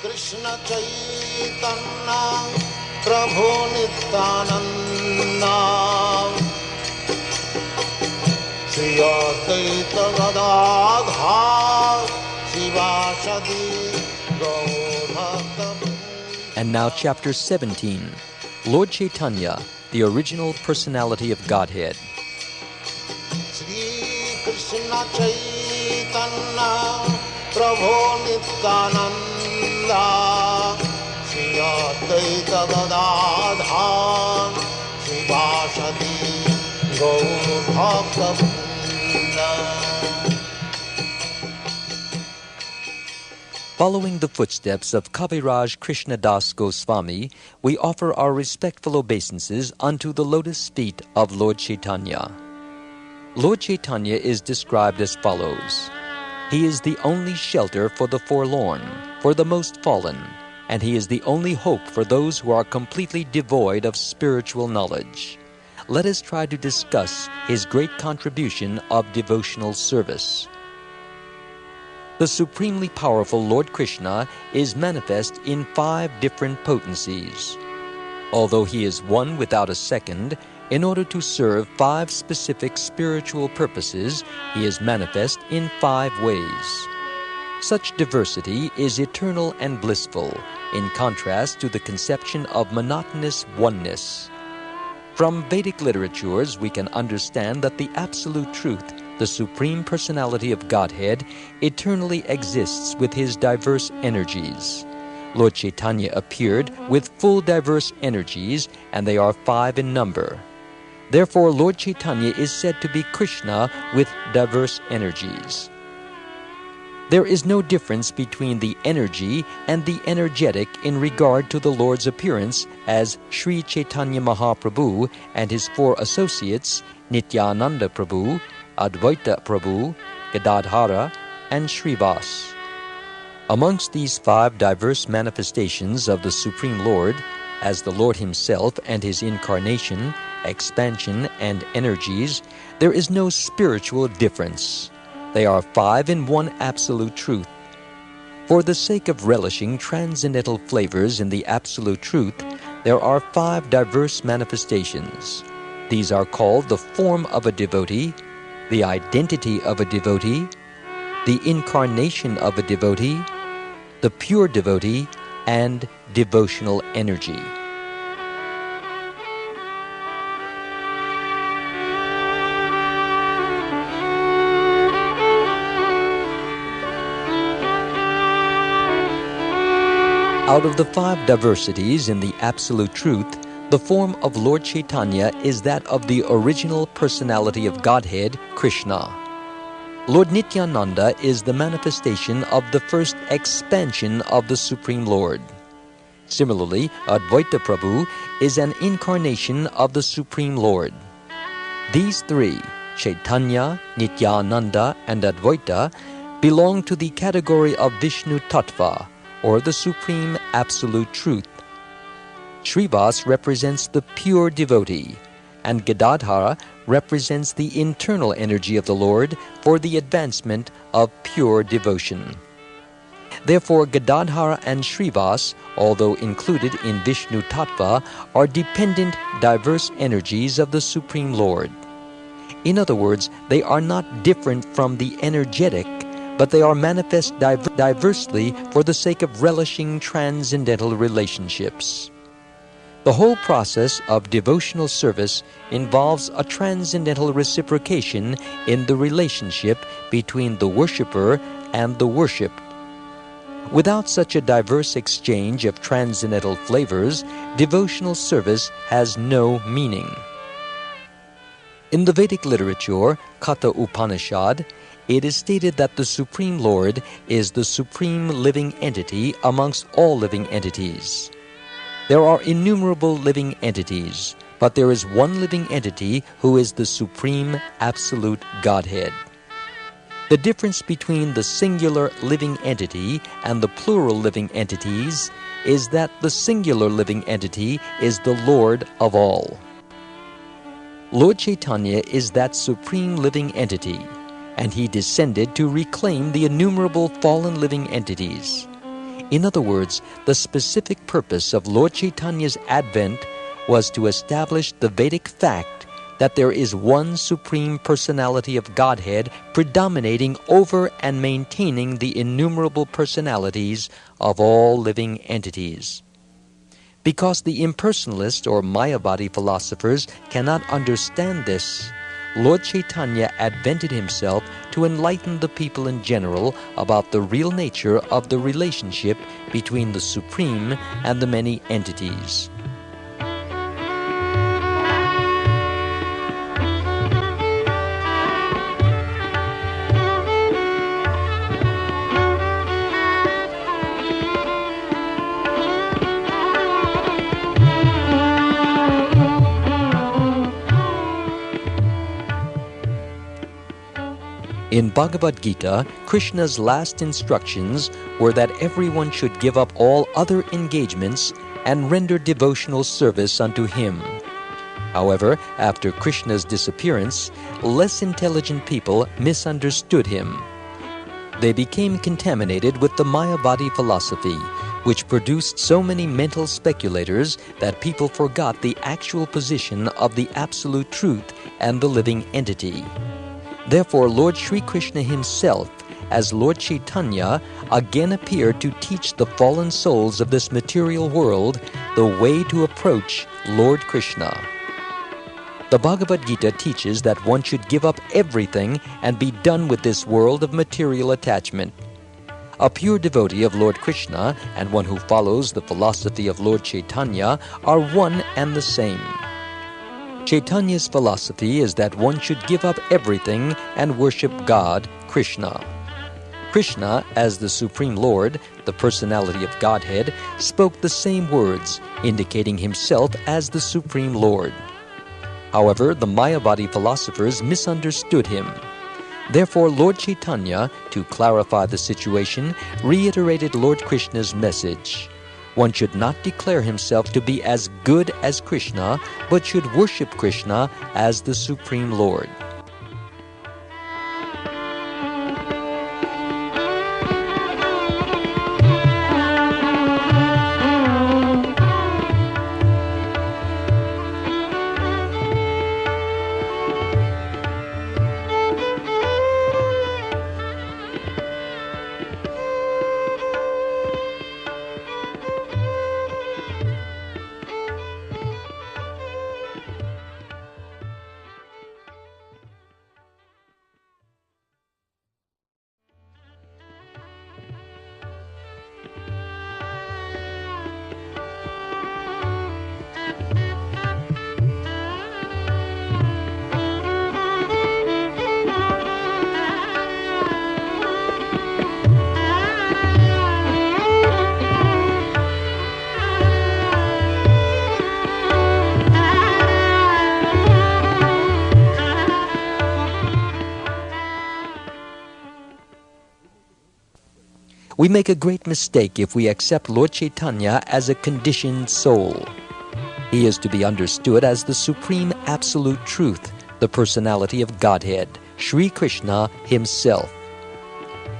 Krishna Chaitanya Prabhu Nityananda Shri Advaita Gadadhar Shivasadi Gaur. And now chapter 17, Lord Chaitanya, the original personality of Godhead. Shri Krishna Chaitanya Prabhu Nityananda Shri Advaita Gadadhar Shivasadi Gaur Bhakta. Following the footsteps of Kaviraj Krishna Das Goswami, we offer our respectful obeisances unto the lotus feet of Lord Chaitanya. Lord Chaitanya is described as follows. He is the only shelter for the forlorn, for the most fallen, and he is the only hope for those who are completely devoid of spiritual knowledge. Let us try to discuss his great contribution of devotional service. The supremely powerful Lord Krishna is manifest in 5 different potencies. Although he is one without a second, in order to serve 5 specific spiritual purposes, he is manifest in 5 ways. Such diversity is eternal and blissful, in contrast to the conception of monotonous oneness. From Vedic literatures, we can understand that the absolute truth, the Supreme Personality of Godhead, eternally exists with his diverse energies. Lord Chaitanya appeared with full diverse energies, and they are 5 in number. Therefore, Lord Chaitanya is said to be Krishna with diverse energies. There is no difference between the energy and the energetic in regard to the Lord's appearance as Sri Chaitanya Mahaprabhu and his 4 associates, Nityananda Prabhu, Advaita Prabhu, Gadadhara, and Srivas. Amongst these 5 diverse manifestations of the Supreme Lord, as the Lord himself and his incarnation, expansion, and energies, there is no spiritual difference. They are 5 in one absolute truth. For the sake of relishing transcendental flavors in the absolute truth, there are 5 diverse manifestations. These are called the form of a devotee, the identity of a devotee, the incarnation of a devotee, the pure devotee, and devotional energy. Out of the 5 diversities in the absolute truth, the form of Lord Chaitanya is that of the original personality of Godhead, Krishna. Lord Nityananda is the manifestation of the first expansion of the Supreme Lord. Similarly, Advaita Prabhu is an incarnation of the Supreme Lord. These 3, Chaitanya, Nityananda, and Advaita, belong to the category of Vishnu Tattva, or the Supreme Absolute Truth. Srivas represents the pure devotee, and Gadadhara represents the internal energy of the Lord for the advancement of pure devotion. Therefore, Gadadhara and Srivas, although included in Vishnu Tattva, are dependent, diverse energies of the Supreme Lord. In other words, they are not different from the energetic, but they are manifest diversely for the sake of relishing transcendental relationships. The whole process of devotional service involves a transcendental reciprocation in the relationship between the worshipper and the worshipped. Without such a diverse exchange of transcendental flavors, devotional service has no meaning. In the Vedic literature, Katha Upanishad, it is stated that the Supreme Lord is the supreme living entity amongst all living entities. There are innumerable living entities, but there is one living entity who is the Supreme Absolute Godhead. The difference between the singular living entity and the plural living entities is that the singular living entity is the Lord of all. Lord Chaitanya is that supreme living entity, and he descended to reclaim the innumerable fallen living entities. In other words, the specific purpose of Lord Chaitanya's advent was to establish the Vedic fact that there is one Supreme Personality of Godhead predominating over and maintaining the innumerable personalities of all living entities. Because the impersonalist or Mayavadi philosophers cannot understand this, Lord Chaitanya advented himself to enlighten the people in general about the real nature of the relationship between the Supreme and the many entities. In Bhagavad Gita, Krishna's last instructions were that everyone should give up all other engagements and render devotional service unto him. However, after Krishna's disappearance, less intelligent people misunderstood him. They became contaminated with the Mayavadi philosophy, which produced so many mental speculators that people forgot the actual position of the absolute truth and the living entity. Therefore, Lord Sri Krishna himself, as Lord Chaitanya, again appeared to teach the fallen souls of this material world the way to approach Lord Krishna. The Bhagavad Gita teaches that one should give up everything and be done with this world of material attachment. A pure devotee of Lord Krishna and one who follows the philosophy of Lord Chaitanya are one and the same. Chaitanya's philosophy is that one should give up everything and worship God, Krishna. Krishna, as the Supreme Lord, the personality of Godhead, spoke the same words, indicating himself as the Supreme Lord. However, the Mayavadi philosophers misunderstood him. Therefore, Lord Chaitanya, to clarify the situation, reiterated Lord Krishna's message. One should not declare himself to be as good as Krishna, but should worship Krishna as the Supreme Lord. We make a great mistake if we accept Lord Chaitanya as a conditioned soul. He is to be understood as the Supreme Absolute Truth, the personality of Godhead, Sri Krishna himself.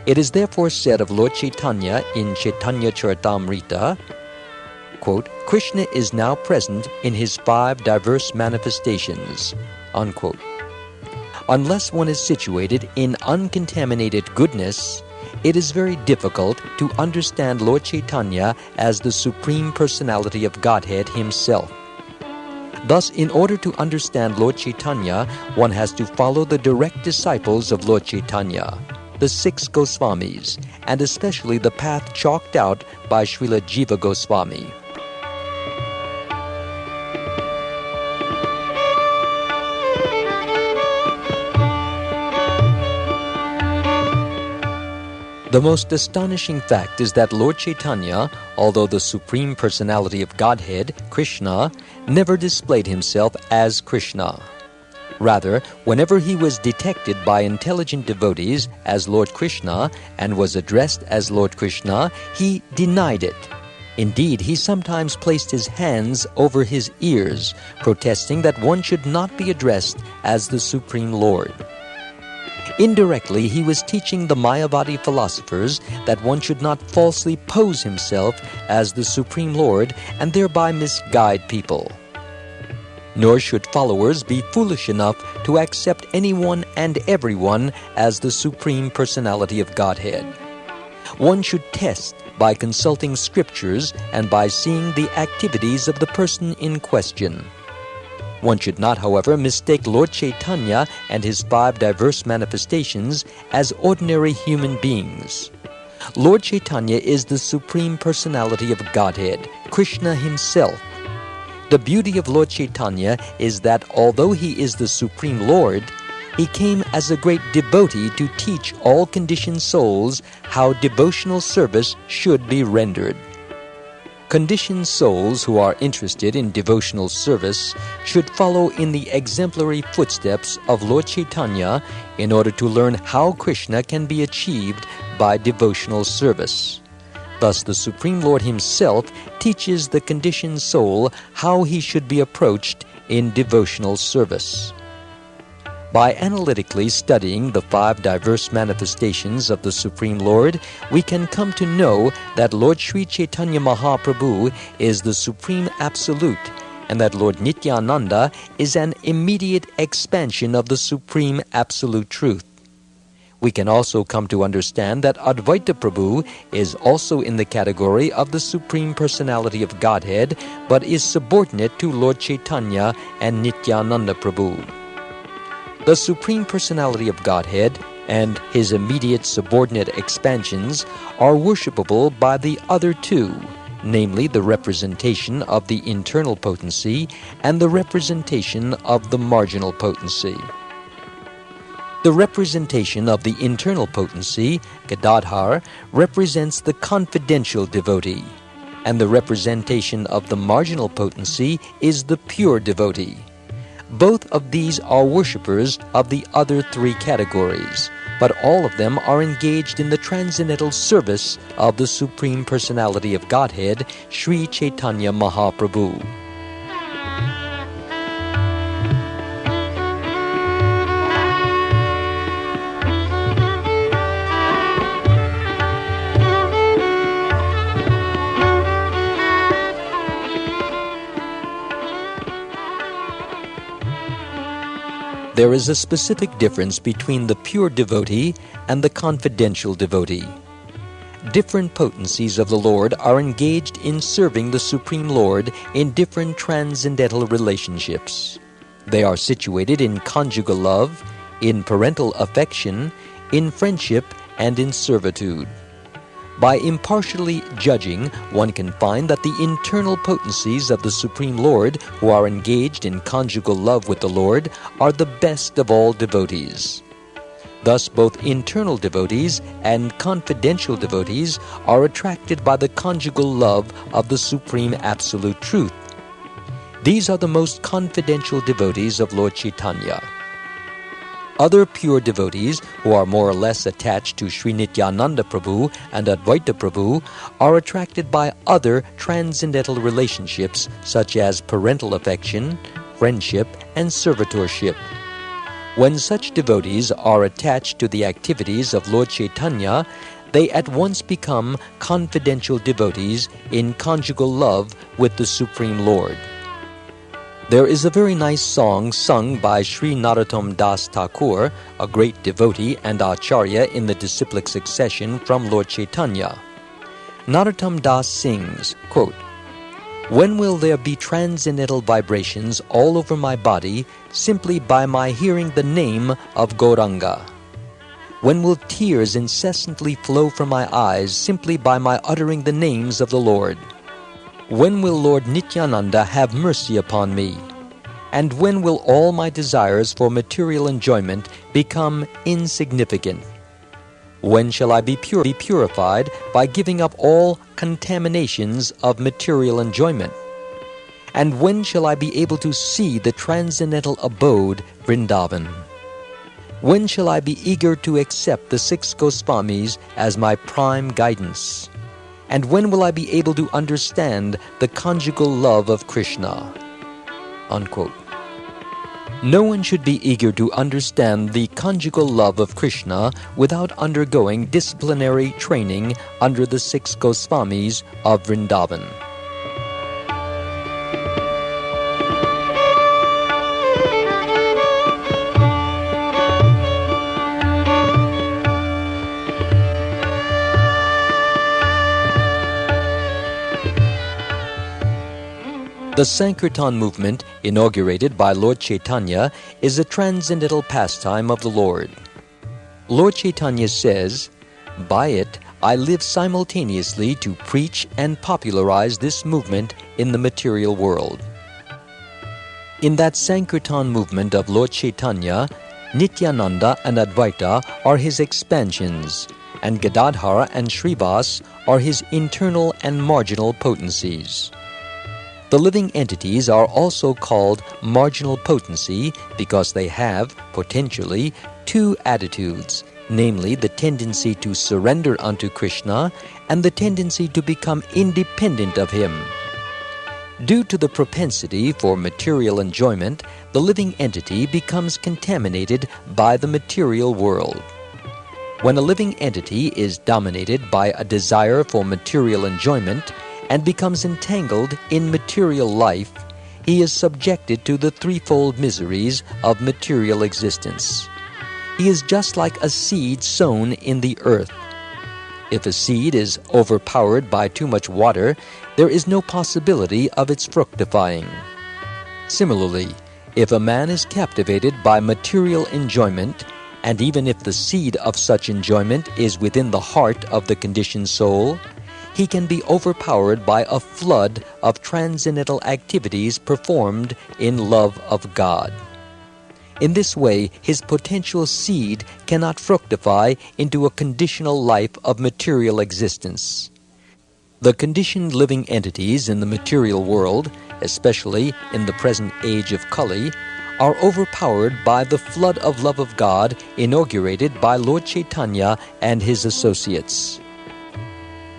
It is therefore said of Lord Chaitanya in Chaitanya Charitamrita, quote, Krishna is now present in his 5 diverse manifestations, unquote. Unless one is situated in uncontaminated goodness, it is very difficult to understand Lord Chaitanya as the Supreme Personality of Godhead himself. Thus, in order to understand Lord Chaitanya, one has to follow the direct disciples of Lord Chaitanya, the 6 Goswamis, and especially the path chalked out by Srila Jiva Goswami. The most astonishing fact is that Lord Chaitanya, although the Supreme Personality of Godhead, Krishna, never displayed himself as Krishna. Rather, whenever he was detected by intelligent devotees as Lord Krishna and was addressed as Lord Krishna, he denied it. Indeed, he sometimes placed his hands over his ears, protesting that one should not be addressed as the Supreme Lord. Indirectly, he was teaching the Mayavadi philosophers that one should not falsely pose himself as the Supreme Lord and thereby misguide people. Nor should followers be foolish enough to accept anyone and everyone as the Supreme Personality of Godhead. One should test by consulting scriptures and by seeing the activities of the person in question. One should not, however, mistake Lord Chaitanya and his 5 diverse manifestations as ordinary human beings. Lord Chaitanya is the Supreme Personality of Godhead, Krishna himself. The beauty of Lord Chaitanya is that although he is the Supreme Lord, he came as a great devotee to teach all conditioned souls how devotional service should be rendered. Conditioned souls who are interested in devotional service should follow in the exemplary footsteps of Lord Chaitanya in order to learn how Krishna can be achieved by devotional service. Thus, the Supreme Lord himself teaches the conditioned soul how he should be approached in devotional service. By analytically studying the 5 diverse manifestations of the Supreme Lord, we can come to know that Lord Sri Chaitanya Mahaprabhu is the Supreme Absolute, and that Lord Nityananda is an immediate expansion of the Supreme Absolute Truth. We can also come to understand that Advaita Prabhu is also in the category of the Supreme Personality of Godhead, but is subordinate to Lord Chaitanya and Nityananda Prabhu. The Supreme Personality of Godhead and his immediate subordinate expansions are worshipable by the other 2, namely the representation of the internal potency and the representation of the marginal potency. The representation of the internal potency, Gadadhar, represents the confidential devotee, and the representation of the marginal potency is the pure devotee. Both of these are worshippers of the other 3 categories, but all of them are engaged in the transcendental service of the Supreme Personality of Godhead, Sri Chaitanya Mahaprabhu. There is a specific difference between the pure devotee and the confidential devotee. Different potencies of the Lord are engaged in serving the Supreme Lord in different transcendental relationships. They are situated in conjugal love, in parental affection, in friendship, and in servitude. By impartially judging, one can find that the internal potencies of the Supreme Lord who are engaged in conjugal love with the Lord are the best of all devotees. Thus, both internal devotees and confidential devotees are attracted by the conjugal love of the Supreme Absolute Truth. These are the most confidential devotees of Lord Chaitanya. Other pure devotees who are more or less attached to Sri Nityananda Prabhu and Advaita Prabhu are attracted by other transcendental relationships such as parental affection, friendship, and servitorship. When such devotees are attached to the activities of Lord Chaitanya, they at once become confidential devotees in conjugal love with the Supreme Lord. There is a very nice song sung by Sri Narottam Das Thakur, a great devotee and acharya in the disciplic succession from Lord Chaitanya. Narottam Das sings, quote, "When will there be transcendental vibrations all over my body simply by my hearing the name of Gauranga? When will tears incessantly flow from my eyes simply by my uttering the names of the Lord? When will Lord Nityananda have mercy upon me? And when will all my desires for material enjoyment become insignificant? When shall I be purified by giving up all contaminations of material enjoyment? And when shall I be able to see the transcendental abode, Vrindavan? When shall I be eager to accept the 6 Goswamis as my prime guidance? And when will I be able to understand the conjugal love of Krishna?" Unquote. No one should be eager to understand the conjugal love of Krishna without undergoing disciplinary training under the 6 Goswamis of Vrindavan. The Sankirtan movement, inaugurated by Lord Chaitanya, is a transcendental pastime of the Lord. Lord Chaitanya says, "By it, I live simultaneously to preach and popularize this movement in the material world." In that Sankirtan movement of Lord Chaitanya, Nityananda and Advaita are his expansions, and Gadadhara and Srivas are his internal and marginal potencies. The living entities are also called marginal potency because they have, potentially, 2 attitudes, namely the tendency to surrender unto Krishna and the tendency to become independent of him. Due to the propensity for material enjoyment, the living entity becomes contaminated by the material world. When a living entity is dominated by a desire for material enjoyment, and becomes entangled in material life, he is subjected to the 3-fold miseries of material existence. He is just like a seed sown in the earth. If a seed is overpowered by too much water, there is no possibility of its fructifying. Similarly, if a man is captivated by material enjoyment, and even if the seed of such enjoyment is within the heart of the conditioned soul, he can be overpowered by a flood of transcendental activities performed in love of God. In this way, his potential seed cannot fructify into a conditional life of material existence. The conditioned living entities in the material world, especially in the present age of Kali, are overpowered by the flood of love of God inaugurated by Lord Chaitanya and his associates.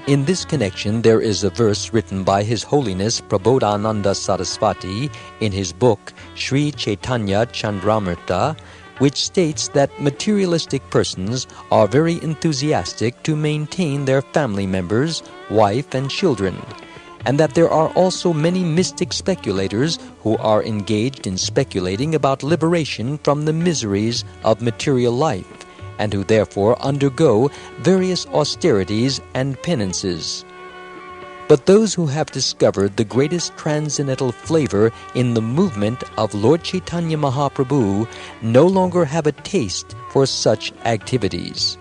In this connection, there is a verse written by His Holiness Prabodhananda Saraswati in his book Sri Chaitanya Chandramrita, which states that materialistic persons are very enthusiastic to maintain their family members, wife, and children, and that there are also many mystic speculators who are engaged in speculating about liberation from the miseries of material life, and who therefore undergo various austerities and penances. But those who have discovered the greatest transcendental flavor in the movement of Lord Chaitanya Mahaprabhu no longer have a taste for such activities.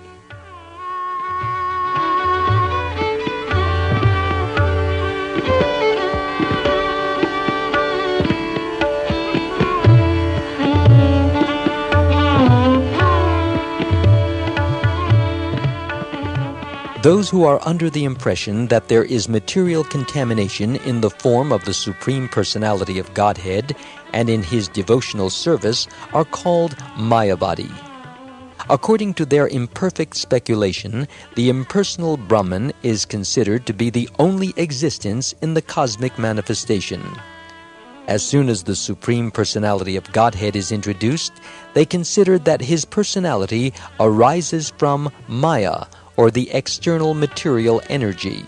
Those who are under the impression that there is material contamination in the form of the Supreme Personality of Godhead and in His devotional service are called Mayavadi. According to their imperfect speculation, the impersonal Brahman is considered to be the only existence in the cosmic manifestation. As soon as the Supreme Personality of Godhead is introduced, they consider that His personality arises from Maya, or the external material energy.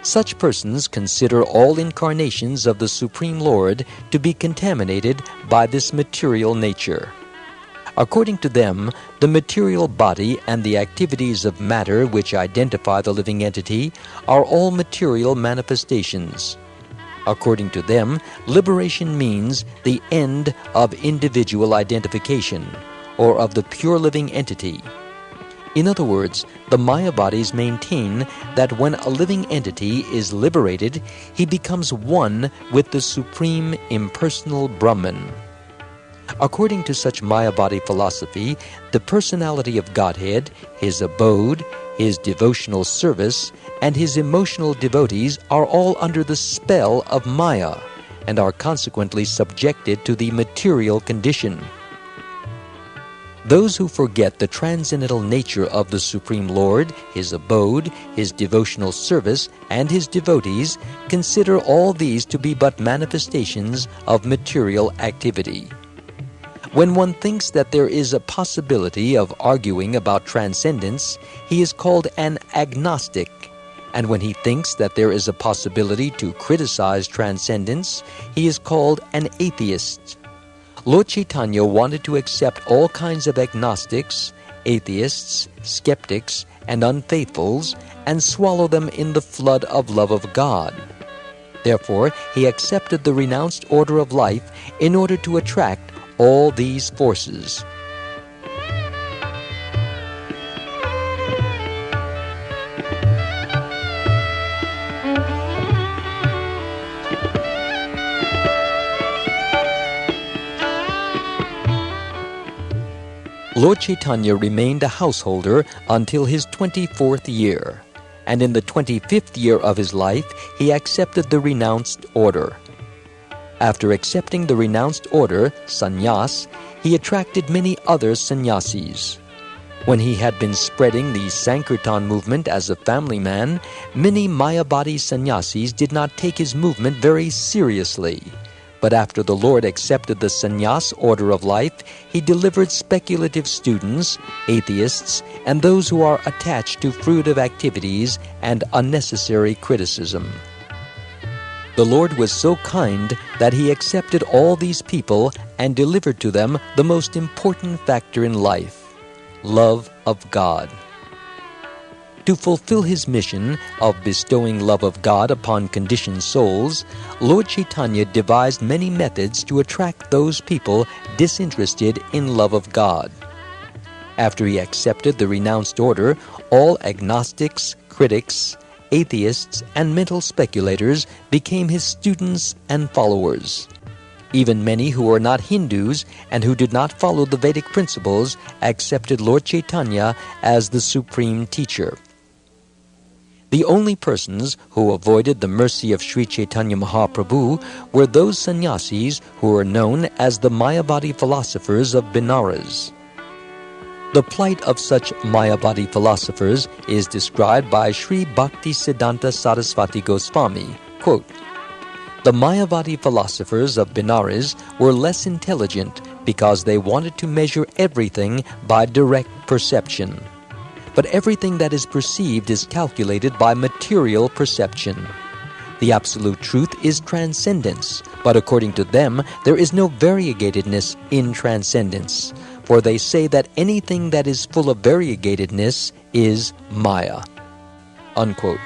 Such persons consider all incarnations of the Supreme Lord to be contaminated by this material nature. According to them, the material body and the activities of matter which identify the living entity are all material manifestations. According to them, liberation means the end of individual identification, or of the pure living entity. In other words, the Mayavadis maintain that when a living entity is liberated, he becomes one with the Supreme Impersonal Brahman. According to such Mayavadi philosophy, the personality of Godhead, His abode, His devotional service, and His emotional devotees are all under the spell of Maya, and are consequently subjected to the material condition. Those who forget the transcendental nature of the Supreme Lord, His abode, His devotional service, and His devotees consider all these to be but manifestations of material activity. When one thinks that there is a possibility of arguing about transcendence, he is called an agnostic. And when he thinks that there is a possibility to criticize transcendence, he is called an atheist. Lord Chaitanya wanted to accept all kinds of agnostics, atheists, skeptics, and unfaithfuls, and swallow them in the flood of love of God. Therefore, he accepted the renounced order of life in order to attract all these forces. Lord Chaitanya remained a householder until his 24th year, and in the 25th year of his life he accepted the renounced order. After accepting the renounced order, sannyas, he attracted many other sannyasis. When he had been spreading the Sankirtan movement as a family man, many Mayavadi sannyasis did not take his movement very seriously. But after the Lord accepted the sannyas order of life, he delivered speculative students, atheists, and those who are attached to fruitive activities and unnecessary criticism. The Lord was so kind that he accepted all these people and delivered to them the most important factor in life, love of God. To fulfill his mission of bestowing love of God upon conditioned souls, Lord Chaitanya devised many methods to attract those people disinterested in love of God. After he accepted the renounced order, all agnostics, critics, atheists, and mental speculators became his students and followers. Even many who were not Hindus and who did not follow the Vedic principles accepted Lord Chaitanya as the supreme teacher. The only persons who avoided the mercy of Sri Chaitanya Mahaprabhu were those sannyasis who were known as the Mayavadi philosophers of Benares. The plight of such Mayavadi philosophers is described by Sri Bhaktisiddhanta Saraswati Goswami. Quote, "The Mayavadi philosophers of Benares were less intelligent because they wanted to measure everything by direct perception. But everything that is perceived is calculated by material perception. The absolute truth is transcendence, but according to them, there is no variegatedness in transcendence, for they say that anything that is full of variegatedness is Maya." Unquote.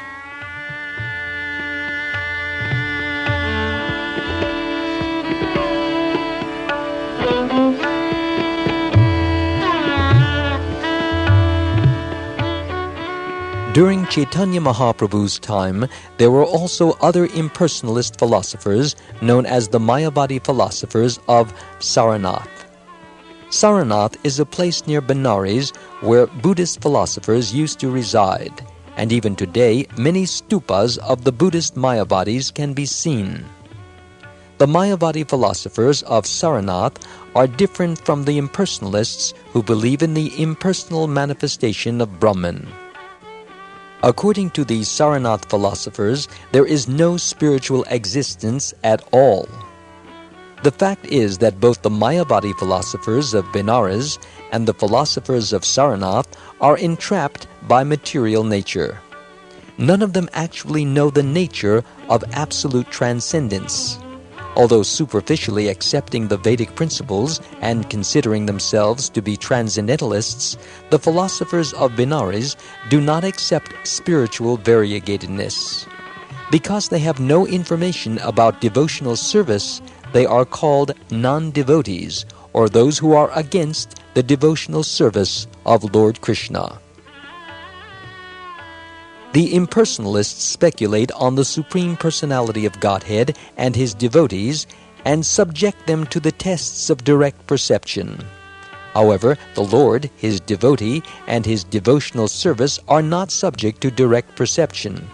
During Chaitanya Mahaprabhu's time, there were also other impersonalist philosophers known as the Mayavadi philosophers of Saranath. Saranath is a place near Benares where Buddhist philosophers used to reside, and even today many stupas of the Buddhist Mayavadis can be seen. The Mayavadi philosophers of Saranath are different from the impersonalists who believe in the impersonal manifestation of Brahman. According to the Saranath philosophers, there is no spiritual existence at all. The fact is that both the Mayavadi philosophers of Benares and the philosophers of Saranath are entrapped by material nature. None of them actually know the nature of absolute transcendence. Although superficially accepting the Vedic principles and considering themselves to be transcendentalists, the philosophers of Benares do not accept spiritual variegatedness. Because they have no information about devotional service, they are called non-devotees, or those who are against the devotional service of Lord Krishna. The impersonalists speculate on the Supreme Personality of Godhead and His devotees and subject them to the tests of direct perception. However, the Lord, His devotee, and His devotional service are not subject to direct perception.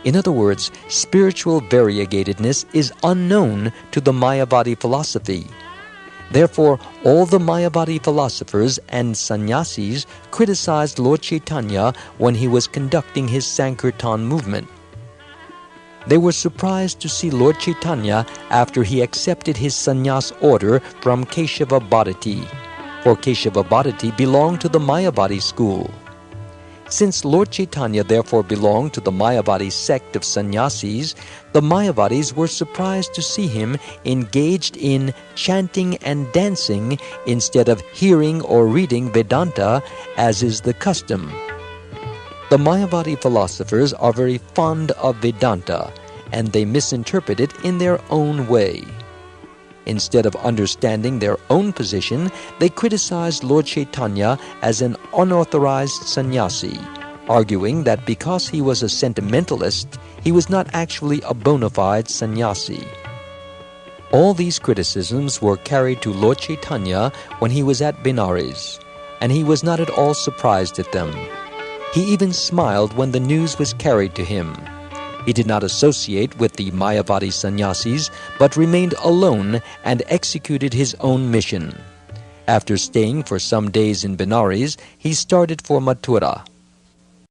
In other words, spiritual variegatedness is unknown to the Mayavadi philosophy. Therefore, all the Mayavadi philosophers and sannyasis criticized Lord Chaitanya when he was conducting his Sankirtan movement. They were surprised to see Lord Chaitanya after he accepted his sannyas order from Keshava Bharati, for Keshava Bharati belonged to the Mayavadi school. Since Lord Chaitanya therefore belonged to the Mayavadi sect of sannyasis, the Mayavadis were surprised to see him engaged in chanting and dancing instead of hearing or reading Vedanta, as is the custom. The Mayavadi philosophers are very fond of Vedanta, and they misinterpret it in their own way. Instead of understanding their own position, they criticized Lord Chaitanya as an unauthorized sannyasi, arguing that because he was a sentimentalist, he was not actually a bona fide sannyasi. All these criticisms were carried to Lord Chaitanya when he was at Benares, and he was not at all surprised at them. He even smiled when the news was carried to him. He did not associate with the Mayavadi sannyasis, but remained alone and executed his own mission. After staying for some days in Benares, he started for Mathura.